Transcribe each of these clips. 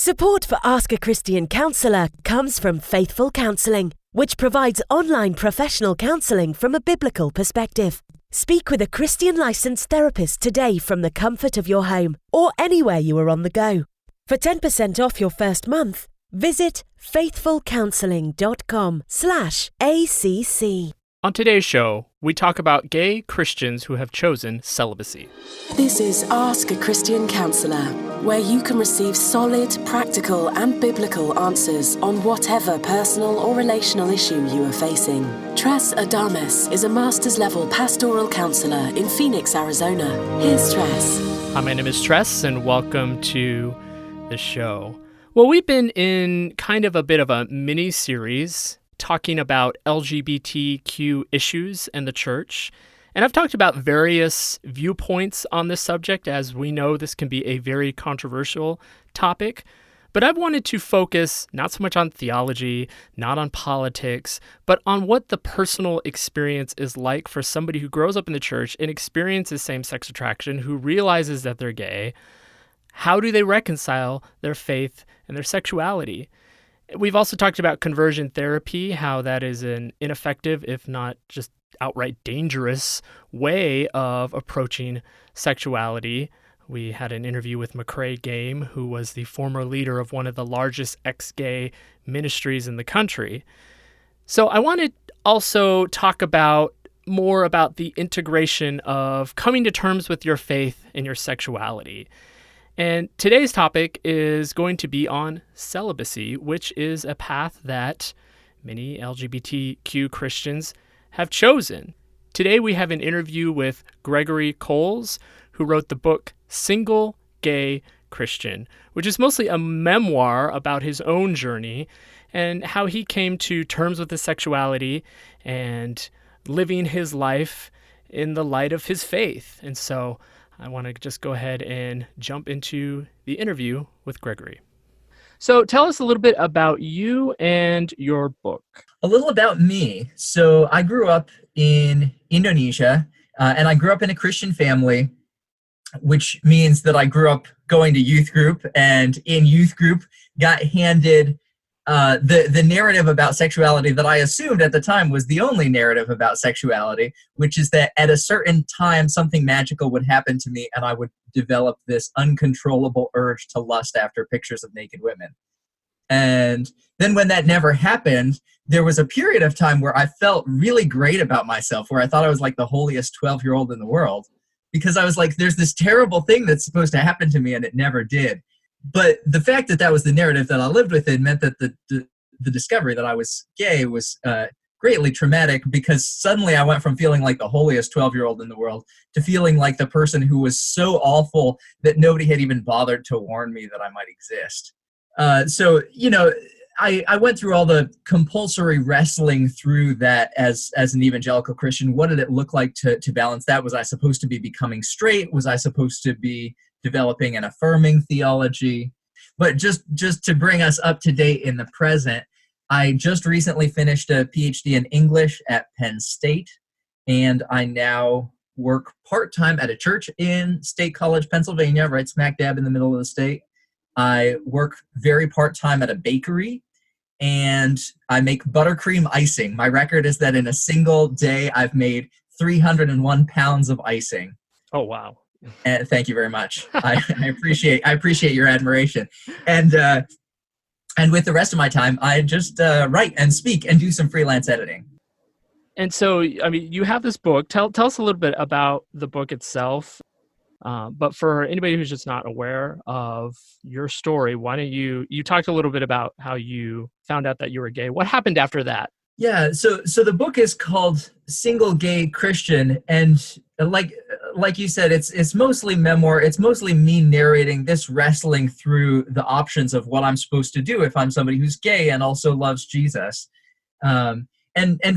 Support for Ask a Christian Counselor comes from Faithful Counseling, which provides online professional counseling from a biblical perspective. Speak with a Christian licensed therapist today from the comfort of your home or anywhere you are on the go. For 10% off your first month, visit faithfulcounseling.com/ACC. On today's show, we talk about gay Christians who have chosen celibacy. This is Ask a Christian Counselor, where you can receive solid, practical, and biblical answers on whatever personal or relational issue you are facing. Tress Adamus is a master's level pastoral counselor in Phoenix, Arizona. Here's Tress. Hi, my name is Tress, and welcome to the show. Well, we've been in kind of a bit of a mini-series talking about LGBTQ issues and the church. And I've talked about various viewpoints on this subject, as we know this can be a very controversial topic. But I've wanted to focus not so much on theology, not on politics, but on what the personal experience is like for somebody who grows up in the church and experiences same-sex attraction, who realizes that they're gay. How do they reconcile their faith and their sexuality? We've also talked about conversion therapy, how that is an ineffective, if not just outright dangerous, way of approaching sexuality. We had an interview with McCrae Game, who was the former leader of one of the largest ex-gay ministries in the country. So I want to also talk more about the integration of coming to terms with your faith and your sexuality. And today's topic is going to be on celibacy, which is a path that many LGBTQ Christians have chosen. Today we have an interview with Gregory Coles, who wrote the book Single Gay Christian, which is mostly a memoir about his own journey and how he came to terms with his sexuality and living his life in the light of his faith. And so I want to just go ahead and jump into the interview with Gregory. So tell us a little bit about you and your book. A little about me. So I grew up in Indonesia, and I grew up in a Christian family, which means that I grew up going to youth group, and in youth group got handed the narrative about sexuality that I assumed at the time was the only narrative about sexuality, which is that at a certain time something magical would happen to me and I would develop this uncontrollable urge to lust after pictures of naked women. And then when that never happened, there was a period of time where I felt really great about myself, where I thought I was like the holiest 12-year-old in the world, because I was like, there's this terrible thing that's supposed to happen to me and it never did. But the fact that that was the narrative that I lived within meant that the discovery that I was gay was greatly traumatic, because suddenly I went from feeling like the holiest 12-year-old in the world to feeling like the person who was so awful that nobody had even bothered to warn me that I might exist. So, I went through all the compulsory wrestling through that as an evangelical Christian. What did it look like to balance that? Was I supposed to be becoming straight? Was I supposed to be developing an affirming theology? But just to bring us up to date in the present, I just recently finished a PhD in English at Penn State, and I now work part-time at a church in State College, Pennsylvania, right smack dab in the middle of the state. I work very part-time at a bakery, and I make buttercream icing. My record is that in a single day, I've made 301 pounds of icing. Oh, wow. Thank you very much. I appreciate your admiration. And with the rest of my time, I just write and speak and do some freelance editing. And so, you have this book. Tell us a little bit about the book itself. But for anybody who's just not aware of your story, why don't you talked a little bit about how you found out that you were gay. What happened after that? Yeah, so the book is called Single Gay Christian, and like you said, it's mostly memoir. It's mostly me narrating this wrestling through the options of what I'm supposed to do if I'm somebody who's gay and also loves Jesus. And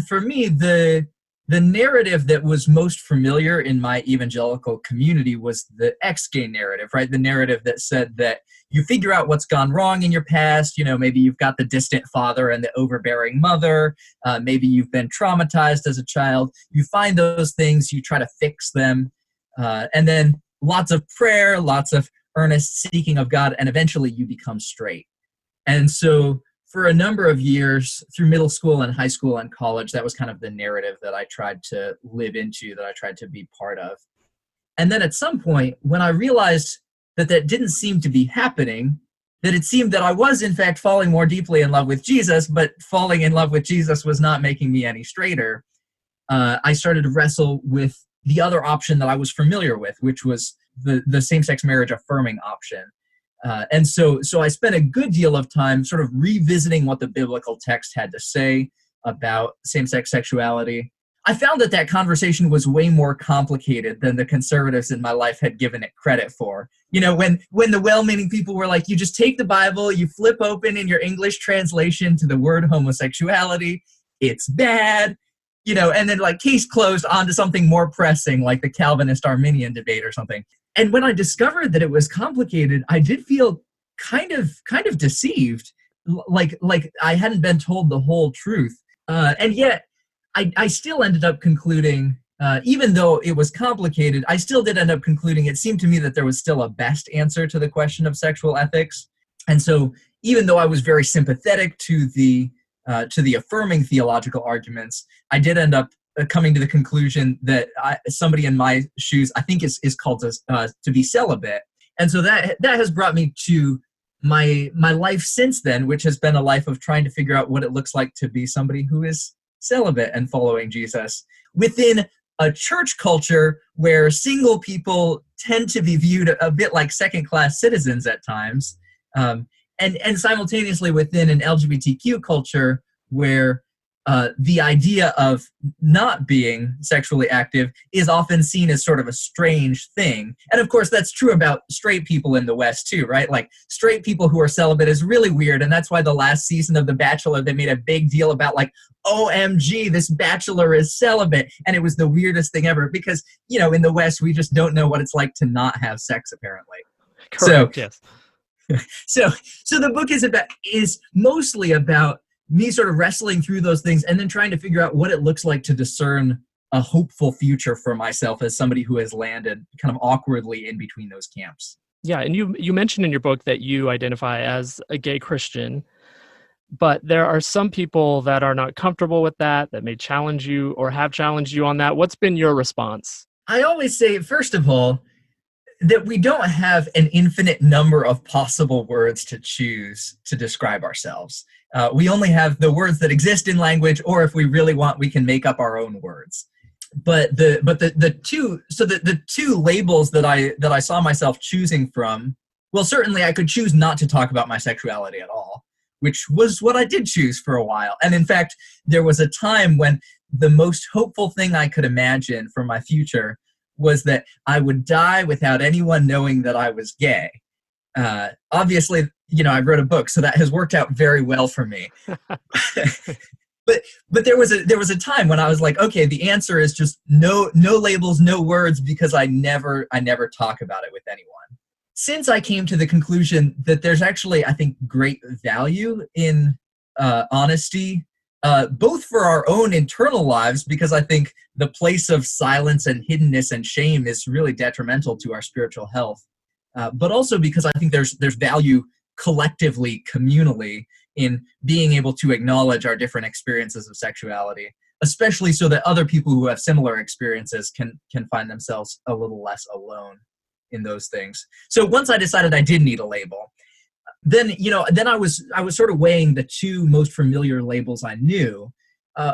for me, the narrative that was most familiar in my evangelical community was the ex-gay narrative, right? The narrative that said that you figure out what's gone wrong in your past. Maybe you've got the distant father and the overbearing mother. Maybe you've been traumatized as a child. You find those things, you try to fix them. And then lots of prayer, lots of earnest seeking of God, and eventually you become straight. And so for a number of years through middle school and high school and college, that was kind of the narrative that I tried to live into, that I tried to be part of. And then at some point, when I realized that that didn't seem to be happening, that it seemed that I was in fact falling more deeply in love with Jesus, but falling in love with Jesus was not making me any straighter, I started to wrestle with the other option that I was familiar with, which was the same-sex marriage affirming option. And so I spent a good deal of time sort of revisiting what the biblical text had to say about same-sex sexuality. I found that conversation was way more complicated than the conservatives in my life had given it credit for. You know, when the well-meaning people were like, you just take the Bible, you flip open in your English translation to the word homosexuality, it's bad, you know, and then like case closed on to something more pressing like the Calvinist-Arminian debate or something. And when I discovered that it was complicated, I did feel kind of deceived, like I hadn't been told the whole truth. And yet I still ended up concluding, even though it was complicated, I still did end up concluding it seemed to me that there was still a best answer to the question of sexual ethics. And so even though I was very sympathetic to the affirming theological arguments, I did end up coming to the conclusion that somebody in my shoes, I think is called to be celibate. And so that has brought me to my life since then, which has been a life of trying to figure out what it looks like to be somebody who is celibate and following Jesus within a church culture where single people tend to be viewed a bit like second-class citizens at times, and simultaneously within an LGBTQ culture where the idea of not being sexually active is often seen as sort of a strange thing. And of course, that's true about straight people in the West too, right? Like straight people who are celibate is really weird. And that's why the last season of The Bachelor, they made a big deal about like, OMG, this bachelor is celibate. And it was the weirdest thing ever because, you know, in the West, we just don't know what it's like to not have sex, apparently. Correct, yes. So the book is mostly about me sort of wrestling through those things and then trying to figure out what it looks like to discern a hopeful future for myself as somebody who has landed kind of awkwardly in between those camps. Yeah, and you mentioned in your book that you identify as a gay Christian, but there are some people that are not comfortable with that may challenge you or have challenged you on that. What's been your response? I always say, first of all, that we don't have an infinite number of possible words to choose to describe ourselves. We only have the words that exist in language, or if we really want, we can make up our own words. But the two labels that I saw myself choosing from, well, certainly I could choose not to talk about my sexuality at all, which was what I did choose for a while. And in fact, there was a time when the most hopeful thing I could imagine for my future was that I would die without anyone knowing that I was gay. Obviously, you know, I wrote a book, so that has worked out very well for me. But there was a time when I was like, okay, the answer is just no labels, no words, because I never talk about it with anyone. Since I came to the conclusion that there's actually, I think, great value in honesty, both for our own internal lives, because I think the place of silence and hiddenness and shame is really detrimental to our spiritual health, but also because I think there's value collectively, communally, in being able to acknowledge our different experiences of sexuality, especially so that other people who have similar experiences can find themselves a little less alone in those things. So once I decided I did need a label, then I was sort of weighing the two most familiar labels I knew,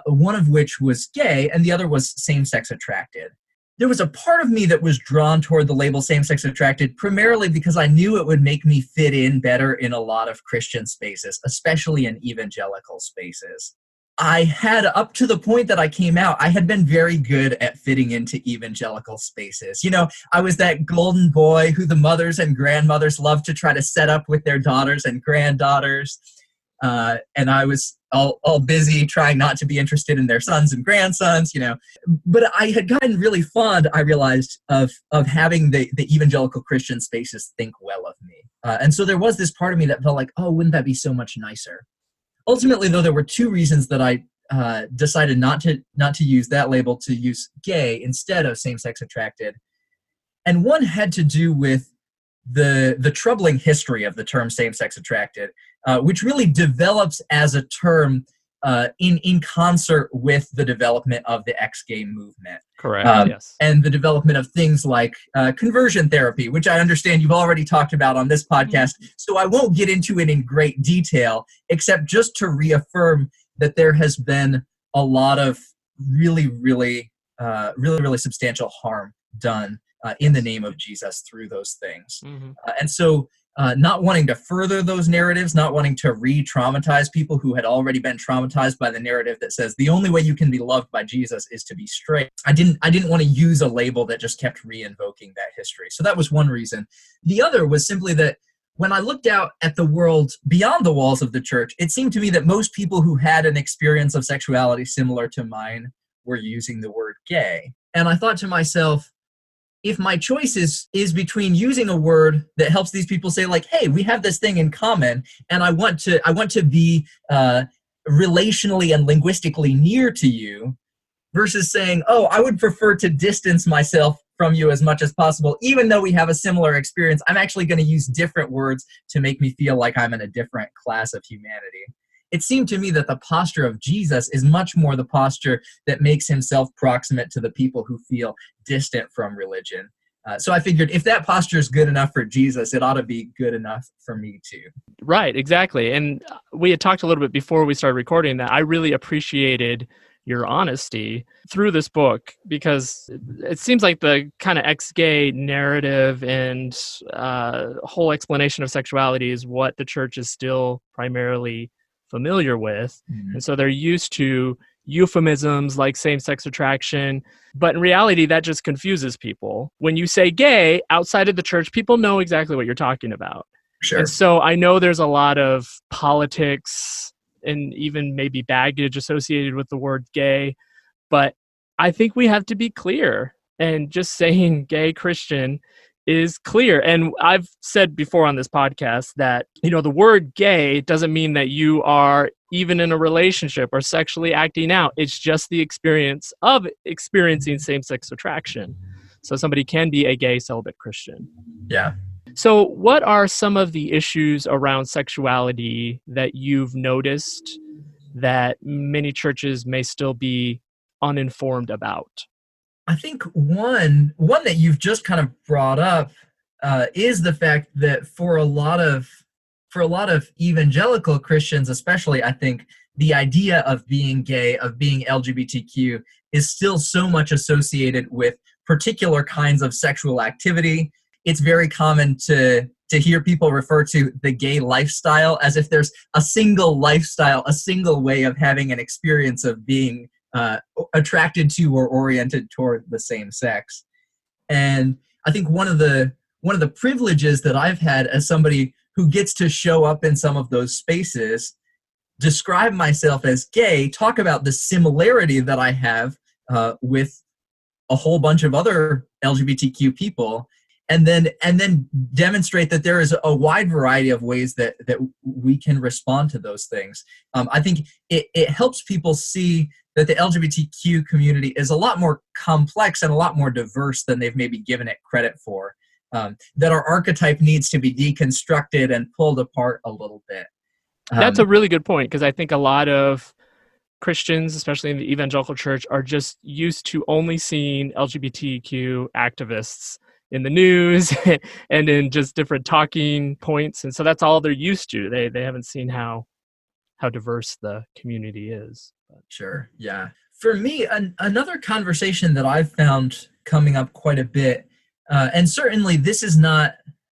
one of which was gay and the other was same-sex attracted. There was a part of me that was drawn toward the label same-sex attracted primarily because I knew it would make me fit in better in a lot of Christian spaces, especially in evangelical spaces. I had, up to the point that I came out, I had been very good at fitting into evangelical spaces. You know, I was that golden boy who the mothers and grandmothers loved to try to set up with their daughters and granddaughters. And I was all busy trying not to be interested in their sons and grandsons, you know. But I had gotten really fond, I realized, of having the evangelical Christian spaces think well of me. And so there was this part of me that felt like, oh, wouldn't that be so much nicer? Ultimately, though, there were two reasons that I decided not to use that label, to use gay instead of same-sex attracted. And one had to do with the troubling history of the term same-sex attracted, which really develops as a term in concert with the development of the ex-gay movement. Correct, yes. And the development of things like conversion therapy, which I understand you've already talked about on this podcast, so I won't get into it in great detail, except just to reaffirm that there has been a lot of really substantial harm done in the name of Jesus through those things. And so not wanting to further those narratives, not wanting to re-traumatize people who had already been traumatized by the narrative that says the only way you can be loved by Jesus is to be straight. I didn't want to use a label that just kept re-invoking that history. So that was one reason. The other was simply that when I looked out at the world beyond the walls of the church, it seemed to me that most people who had an experience of sexuality similar to mine were using the word gay. And I thought to myself, if my choice is between using a word that helps these people say like, hey, we have this thing in common, and I want to be relationally and linguistically near to you, versus saying, oh, I would prefer to distance myself from you as much as possible, even though we have a similar experience, I'm actually going to use different words to make me feel like I'm in a different class of humanity. It seemed to me that the posture of Jesus is much more the posture that makes himself proximate to the people who feel distant from religion. So I figured if that posture is good enough for Jesus, it ought to be good enough for me too. Right, exactly. And we had talked a little bit before we started recording that I really appreciated your honesty through this book, because it seems like the kind of ex-gay narrative and whole explanation of sexuality is what the church is still primarily familiar with. And so they're used to euphemisms like same-sex attraction, but in reality that just confuses people. When you say gay outside of the church, people know exactly what you're talking about. Sure. And so I know there's a lot of politics and even maybe baggage associated with the word gay, but I think we have to be clear, and just saying gay Christian is clear. And I've said before on this podcast that, the word gay doesn't mean that you are even in a relationship or sexually acting out. It's just the experience of experiencing same-sex attraction. So somebody can be a gay celibate Christian. Yeah. So what are some of the issues around sexuality that you've noticed that many churches may still be uninformed about? I think one that you've just kind of brought up is the fact that for a lot of evangelical Christians, especially, I think the idea of being gay, of being LGBTQ, is still so much associated with particular kinds of sexual activity. It's very common to hear people refer to the gay lifestyle as if there's a single lifestyle, a single way of having an experience of being attracted to or oriented toward the same sex. And I think one of the privileges that I've had as somebody who gets to show up in some of those spaces, describe myself as gay, talk about the similarity that I have with a whole bunch of other LGBTQ people, and then demonstrate that there is a wide variety of ways that we can respond to those things. I think it helps people see that the LGBTQ community is a lot more complex and a lot more diverse than they've maybe given it credit for. That our archetype needs to be deconstructed and pulled apart a little bit. That's a really good point, because I think a lot of Christians, especially in the evangelical church, are just used to only seeing LGBTQ activists in the news and in just different talking points. And so that's all they're used to. They haven't seen how diverse the community is. Sure, yeah. For me, another conversation that I've found coming up quite a bit, and certainly this is not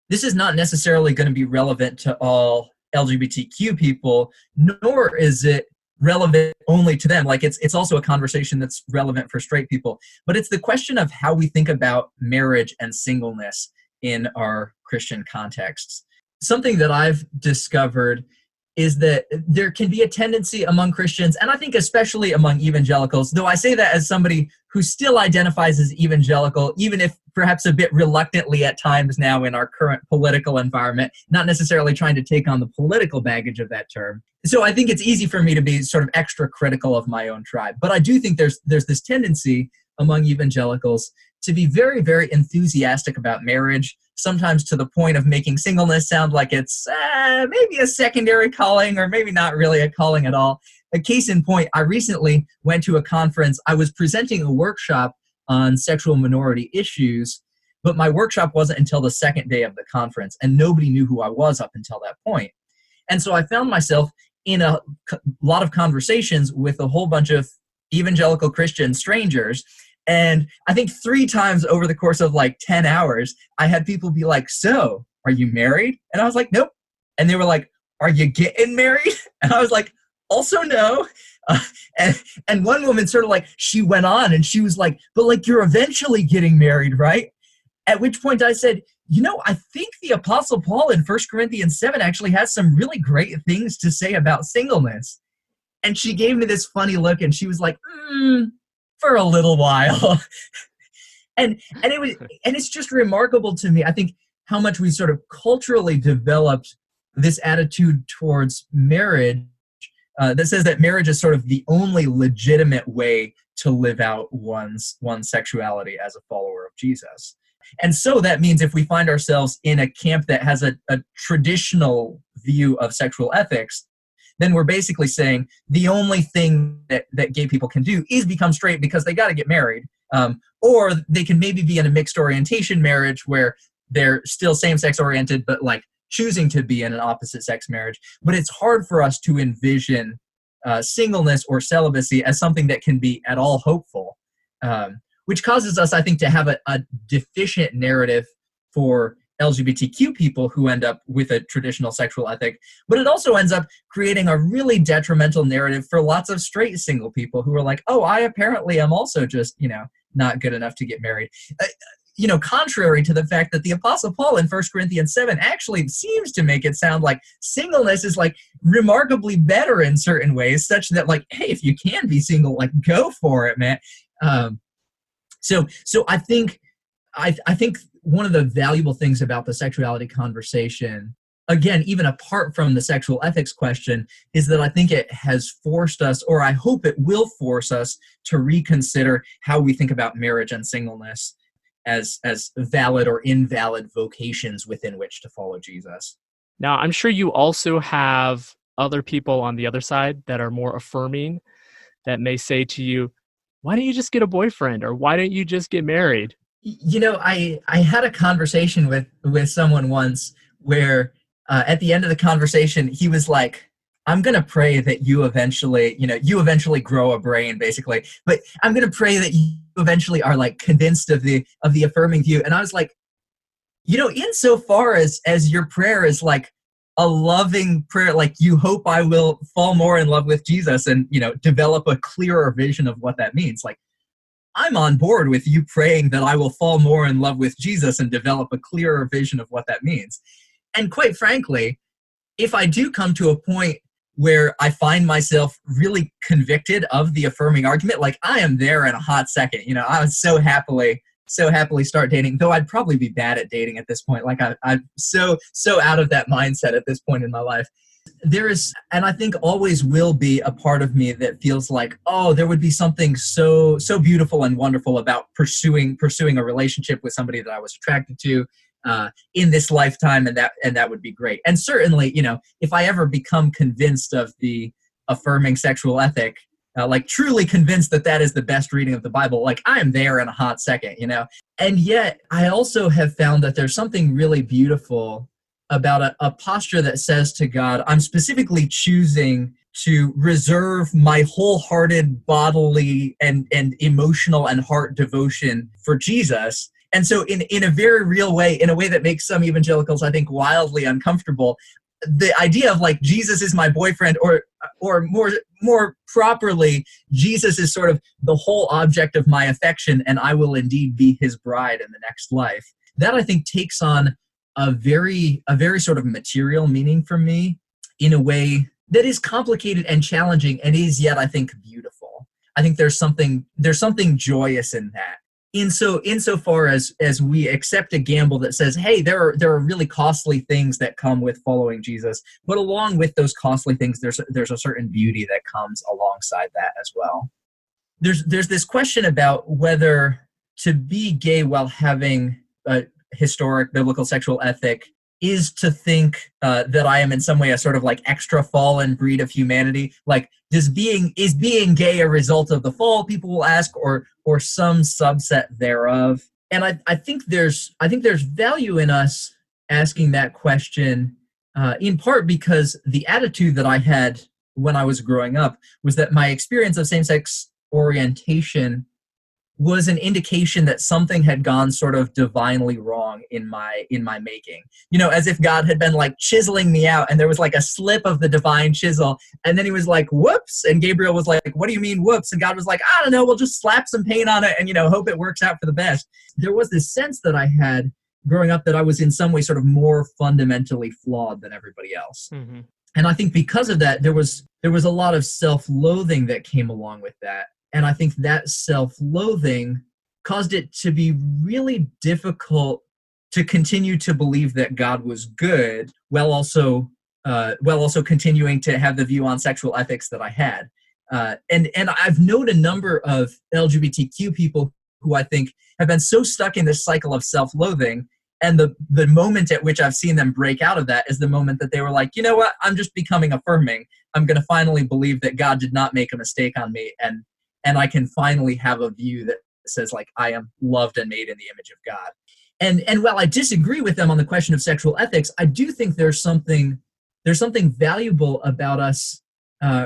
necessarily going to be relevant to all LGBTQ people, nor is it relevant only to them. Like it's also a conversation that's relevant for straight people, but it's the question of how we think about marriage and singleness in our Christian contexts. Something that I've discovered is that there can be a tendency among Christians, and I think especially among evangelicals, though I say that as somebody who still identifies as evangelical, even if perhaps a bit reluctantly at times now in our current political environment, not necessarily trying to take on the political baggage of that term. So I think it's easy for me to be sort of extra critical of my own tribe. But I do think there's this tendency among evangelicals to be very, very enthusiastic about marriage, sometimes to the point of making singleness sound like it's maybe a secondary calling or maybe not really a calling at all. A case in point, I recently went to a conference. I was presenting a workshop on sexual minority issues, but my workshop wasn't until the second day of the conference, and nobody knew who I was up until that point. And so I found myself in a lot of conversations with a whole bunch of evangelical Christian strangers. And I think 3 times over the course of like 10 hours, I had people be like, "So, are you married?" And I was like, "Nope." And they were like, "Are you getting married?" And I was like, "Also no." And one woman sort of like, she went on and she was like, "But like, you're eventually getting married, right?" At which point I said, I think the Apostle Paul in 1 Corinthians 7 actually has some really great things to say about singleness. And she gave me this funny look and she was like, for a little while. and it's just remarkable to me, I think, how much we sort of culturally developed this attitude towards marriage that says that marriage is sort of the only legitimate way to live out one's sexuality as a follower of Jesus. And so that means if we find ourselves in a camp that has a traditional view of sexual ethics, then we're basically saying the only thing that gay people can do is become straight because they got to get married. Or they can maybe be in a mixed orientation marriage where they're still same-sex oriented, but like choosing to be in an opposite-sex marriage. But it's hard for us to envision singleness or celibacy as something that can be at all hopeful, which causes us, I think, to have a deficient narrative for LGBTQ people who end up with a traditional sexual ethic, but it also ends up creating a really detrimental narrative for lots of straight single people who are like, "Oh, I apparently am also just, not good enough to get married." Contrary to the fact that the Apostle Paul in 1 Corinthians 7 actually seems to make it sound like singleness is like remarkably better in certain ways, such that like, hey, if you can be single, like go for it, man. So I think one of the valuable things about the sexuality conversation, again, even apart from the sexual ethics question, is that I think it has forced us, or I hope it will force us, to reconsider how we think about marriage and singleness as valid or invalid vocations within which to follow Jesus. Now, I'm sure you also have other people on the other side that are more affirming, that may say to you, "Why don't you just get a boyfriend?" or "Why don't you just get married?" I had a conversation with someone once where at the end of the conversation, he was like, "I'm going to pray that you eventually grow a brain, basically, but I'm going to pray that you eventually are like convinced of the affirming view." And I was like, insofar as your prayer is like a loving prayer, like you hope I will fall more in love with Jesus and, develop a clearer vision of what that means. Like, I'm on board with you praying that I will fall more in love with Jesus and develop a clearer vision of what that means. And quite frankly, if I do come to a point where I find myself really convicted of the affirming argument, like I am there in a hot second. I would so happily start dating, though I'd probably be bad at dating at this point. Like I'm so out of that mindset at this point in my life. There is, and I think always will be, a part of me that feels like, oh, there would be something so beautiful and wonderful about pursuing a relationship with somebody that I was attracted to in this lifetime, and that would be great. And certainly, if I ever become convinced of the affirming sexual ethic, like truly convinced that is the best reading of the Bible, like I am there in a hot second, And yet, I also have found that there's something really beautiful about a posture that says to God, I'm specifically choosing to reserve my wholehearted bodily and emotional and heart devotion for Jesus. And so in a very real way, in a way that makes some evangelicals, I think, wildly uncomfortable, the idea of like Jesus is my boyfriend, or more properly, Jesus is sort of the whole object of my affection, and I will indeed be his bride in the next life. That, I think, takes on a very sort of material meaning for me in a way that is complicated and challenging, and is yet, I think, beautiful. I think there's something joyous in that. Insofar as we accept a gamble that says, hey, there are really costly things that come with following Jesus, but along with those costly things, there's a certain beauty that comes alongside that as well. There's this question about whether to be gay while having historic biblical sexual ethic is to think that I am in some way a sort of like extra fallen breed of humanity. Like, is being gay a result of the fall? People will ask, or some subset thereof. And I think there's value in us asking that question, in part because the attitude that I had when I was growing up was that my experience of same-sex orientation was an indication that something had gone sort of divinely wrong in my making. As if God had been like chiseling me out, and there was like a slip of the divine chisel, and then he was like, whoops, and Gabriel was like, what do you mean whoops? And God was like, I don't know, we'll just slap some paint on it and hope it works out for the best. There was this sense that I had growing up that I was in some way sort of more fundamentally flawed than everybody else. Mm-hmm. And I think because of that, there was a lot of self-loathing that came along with that. And I think that self-loathing caused it to be really difficult to continue to believe that God was good, while also continuing to have the view on sexual ethics that I had. And I've known a number of LGBTQ people who I think have been so stuck in this cycle of self-loathing, and the moment at which I've seen them break out of that is the moment that they were like, you know what, I'm just becoming affirming. I'm going to finally believe that God did not make a mistake on me, and I can finally have a view that says, like, I am loved and made in the image of God. And while I disagree with them on the question of sexual ethics, I do think there's something valuable about us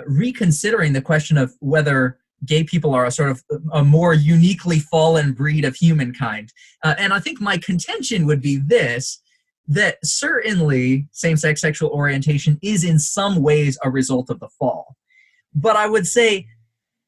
reconsidering the question of whether gay people are a more uniquely fallen breed of humankind. And I think my contention would be this, that certainly same-sex sexual orientation is in some ways a result of the fall. But I would say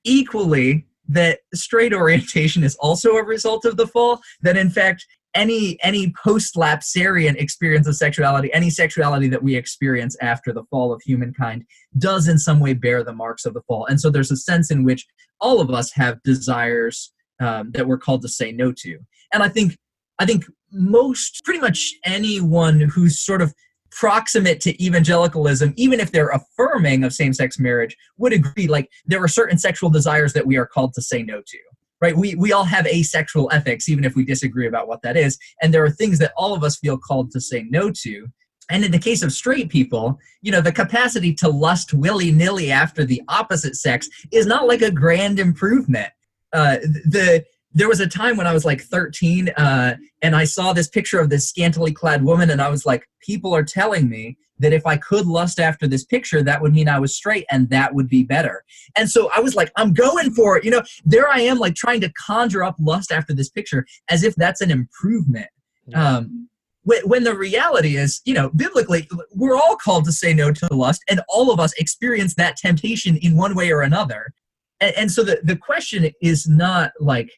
equally that straight orientation is also a result of the fall, that in fact any post-lapsarian experience of sexuality, any sexuality that we experience after the fall of humankind, does in some way bear the marks of the fall. And so there's a sense in which all of us have desires that we're called to say no to. And I think pretty much anyone who's sort of proximate to evangelicalism, even if they're affirming of same-sex marriage, would agree, like, there are certain sexual desires that we are called to say no to. Right? We all have asexual ethics, even if we disagree about what that is. And there are things that all of us feel called to say no to. And in the case of straight people, the capacity to lust willy-nilly after the opposite sex is not like a grand improvement. There was a time when I was like 13, and I saw this picture of this scantily clad woman, and I was like, people are telling me that if I could lust after this picture, that would mean I was straight, and that would be better. And so I was like, I'm going for it. There I am, like, trying to conjure up lust after this picture as if that's an improvement. Yeah. When the reality is, biblically, we're all called to say no to lust, and all of us experience that temptation in one way or another. And so the question is not like,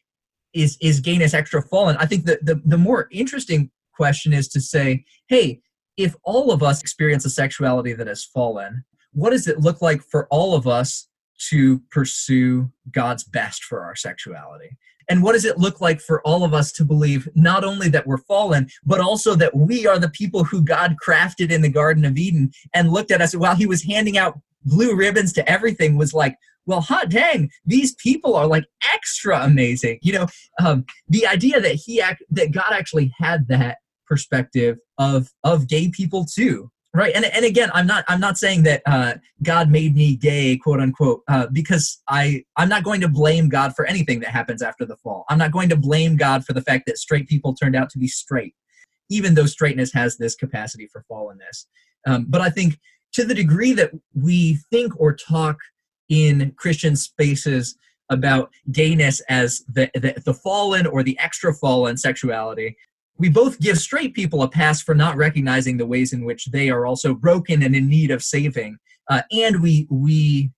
is gayness extra fallen? I think that the more interesting question is to say, hey, if all of us experience a sexuality that has fallen, what does it look like for all of us to pursue God's best for our sexuality? And what does it look like for all of us to believe not only that we're fallen, but also that we are the people who God crafted in the Garden of Eden and looked at us while he was handing out blue ribbons to everything, was like, well, hot dang, these people are like extra amazing. The idea that God actually had that perspective of gay people too, right? And again, I'm not saying that God made me gay, quote unquote, because I'm not going to blame God for anything that happens after the fall. I'm not going to blame God for the fact that straight people turned out to be straight, even though straightness has this capacity for fallenness. But I think to the degree that we think or talk in Christian spaces about gayness as the fallen or the extra fallen sexuality, we both give straight people a pass for not recognizing the ways in which they are also broken and in need of saving. And we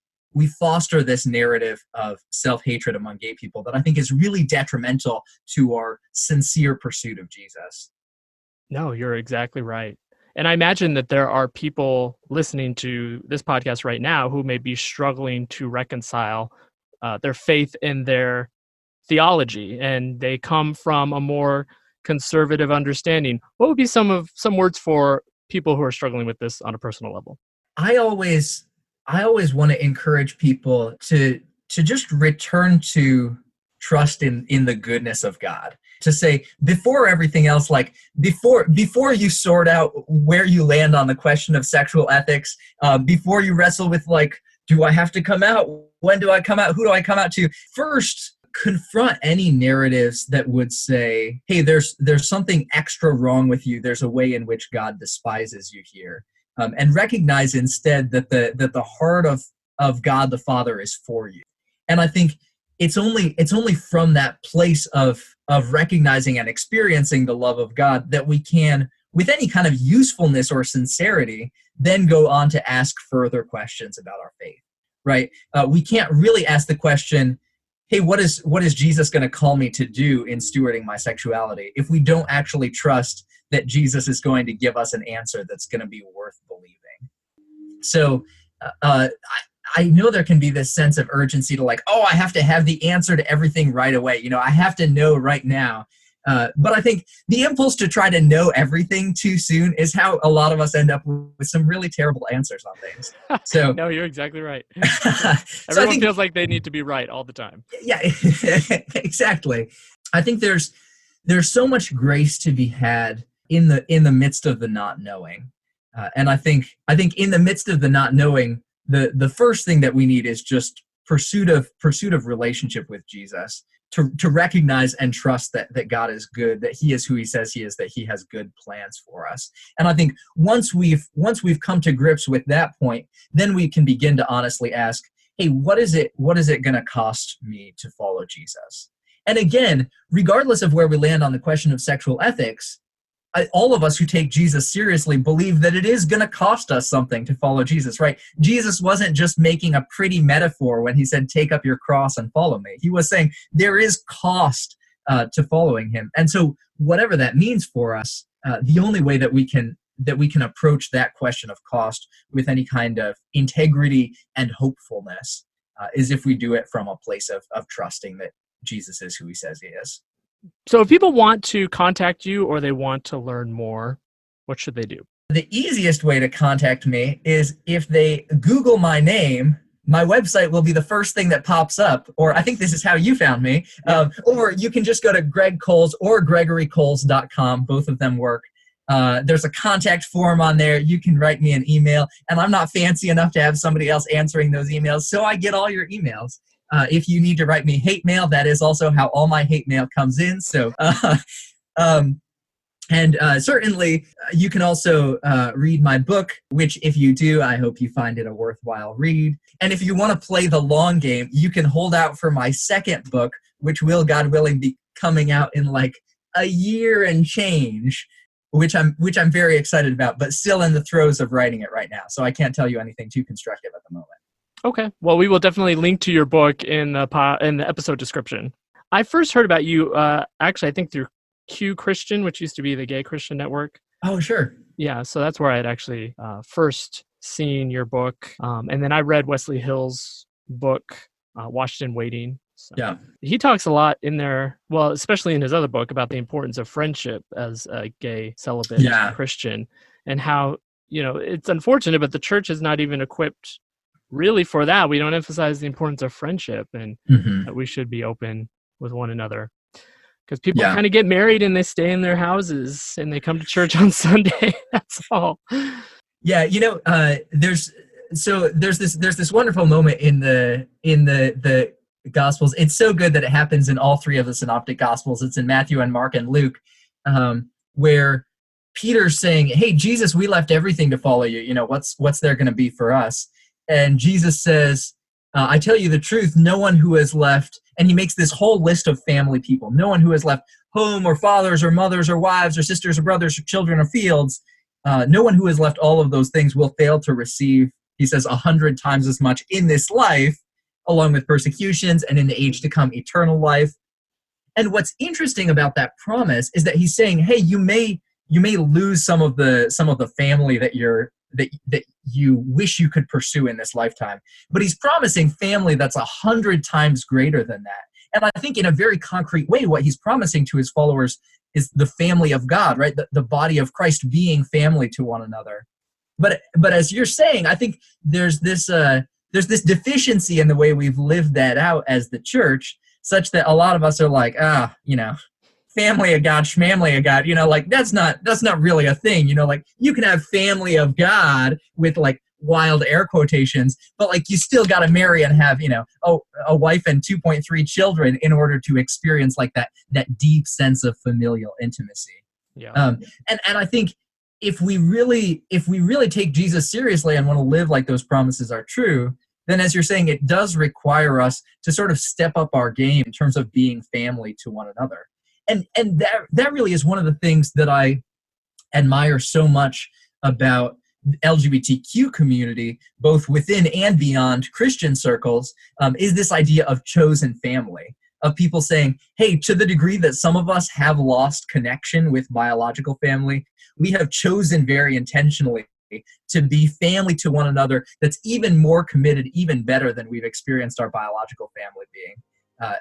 foster this narrative of self-hatred among gay people that I think is really detrimental to our sincere pursuit of Jesus. No, you're exactly right. And I imagine that there are people listening to this podcast right now who may be struggling to reconcile their faith in their theology, and they come from a more conservative understanding. What would be some words for people who are struggling with this on a personal level? I always want to encourage people to just return to trust in the goodness of God. to say before everything else, like before you sort out where you land on the question of sexual ethics, before you wrestle with like, do I have to come out? When do I come out? Who do I come out to? First, confront any narratives that would say, hey, there's something extra wrong with you. There's a way in which God despises you here. And recognize instead that the heart of God the Father is for you. And I think it's only from that place of recognizing and experiencing the love of God that we can, with any kind of usefulness or sincerity, then go on to ask further questions about our faith, right? We can't really ask the question, hey, what is Jesus going to call me to do in stewarding my sexuality, if we don't actually trust that Jesus is going to give us an answer that's going to be worth believing. So I know there can be this sense of urgency to like, oh, I have to have the answer to everything right away. I have to know right now. But I think the impulse to try to know everything too soon is how a lot of us end up with some really terrible answers on things. So no, you're exactly right. So Everyone feels like they need to be right all the time. Yeah, exactly. I think there's so much grace to be had in the midst of the not knowing. And I think in the midst of the not knowing, the first thing that we need is just pursuit of relationship with Jesus, to recognize and trust that God is good, that he is who he says he is, that he has good plans for us. And I think once we've come to grips with that point, then we can begin to honestly ask, hey, what is it going to cost me to follow Jesus? And again, regardless of where we land on the question of sexual ethics, all of us who take Jesus seriously believe that it is going to cost us something to follow Jesus, right? Jesus wasn't just making a pretty metaphor when he said, take up your cross and follow me. He was saying there is cost to following him. And so whatever that means for us, the only way that we can approach that question of cost with any kind of integrity and hopefulness is if we do it from a place of trusting that Jesus is who he says he is. So if people want to contact you or they want to learn more, what should they do? The easiest way to contact me is if they Google my name, my website will be the first thing that pops up, or I think this is how you found me. Or you can just go to Greg Coles or GregoryColes.com. Both of them work. There's a contact form on there. You can write me an email, and I'm not fancy enough to have somebody else answering those emails, so I get all your emails. If you need to write me hate mail, that is also how all my hate mail comes in. So, certainly you can also read my book, which if you do, I hope you find it a worthwhile read. And if you want to play the long game, you can hold out for my second book, which will, God willing, be coming out in like a year and change, which I'm very excited about, but still in the throes of writing it right now. So I can't tell you anything too constructive at the moment. Okay. Well, we will definitely link to your book in the episode description. I first heard about you, actually, I think through Q Christian, which used to be the Gay Christian Network. Oh, sure. Yeah. So that's where I had actually first seen your book. And then I read Wesley Hill's book, Washington Waiting. So yeah. He talks a lot in there, well, especially in his other book, about the importance of friendship as a gay celibate Christian, and how, it's unfortunate, but the church is not even equipped really for that. We don't emphasize the importance of friendship, and that we should be open with one another, because people kind of get married and they stay in their houses and they come to church on Sunday. That's all. Yeah. There's this wonderful moment in the Gospels. It's so good that it happens in all three of the synoptic Gospels. It's in Matthew and Mark and Luke, where Peter's saying, hey, Jesus, we left everything to follow you. What's there going to be for us? And Jesus says, I tell you the truth, no one who has left, and he makes this whole list of family people, no one who has left home or fathers or mothers or wives or sisters or brothers or children or fields, no one who has left all of those things will fail to receive, he says, 100 times as much in this life, along with persecutions, and in the age to come, eternal life. And what's interesting about that promise is that he's saying, hey, you may lose some of the family that you wish you could pursue in this lifetime, but he's promising family that's 100 times greater than that. And I think in a very concrete way, what he's promising to his followers is the family of God, right? The body of Christ being family to one another. But as you're saying, I think there's this deficiency in the way we've lived that out as the church, such that a lot of us are like, family of God, schmamily of God, like that's not really a thing, like you can have family of God with like wild air quotations, but like you still got to marry and have, a wife and 2.3 children in order to experience like that deep sense of familial intimacy. Yeah. And I think if we really take Jesus seriously and want to live like those promises are true, then as you're saying, it does require us to sort of step up our game in terms of being family to one another. And that really is one of the things that I admire so much about the LGBTQ community, both within and beyond Christian circles, is this idea of chosen family, of people saying, hey, to the degree that some of us have lost connection with biological family, we have chosen very intentionally to be family to one another that's even more committed, even better than we've experienced our biological family being.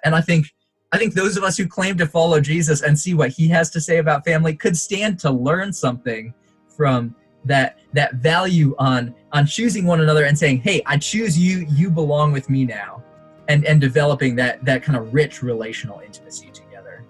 And I think those of us who claim to follow Jesus and see what he has to say about family could stand to learn something from that value on choosing one another and saying, hey, I choose you, you belong with me now, and developing that kind of rich relational intimacy together.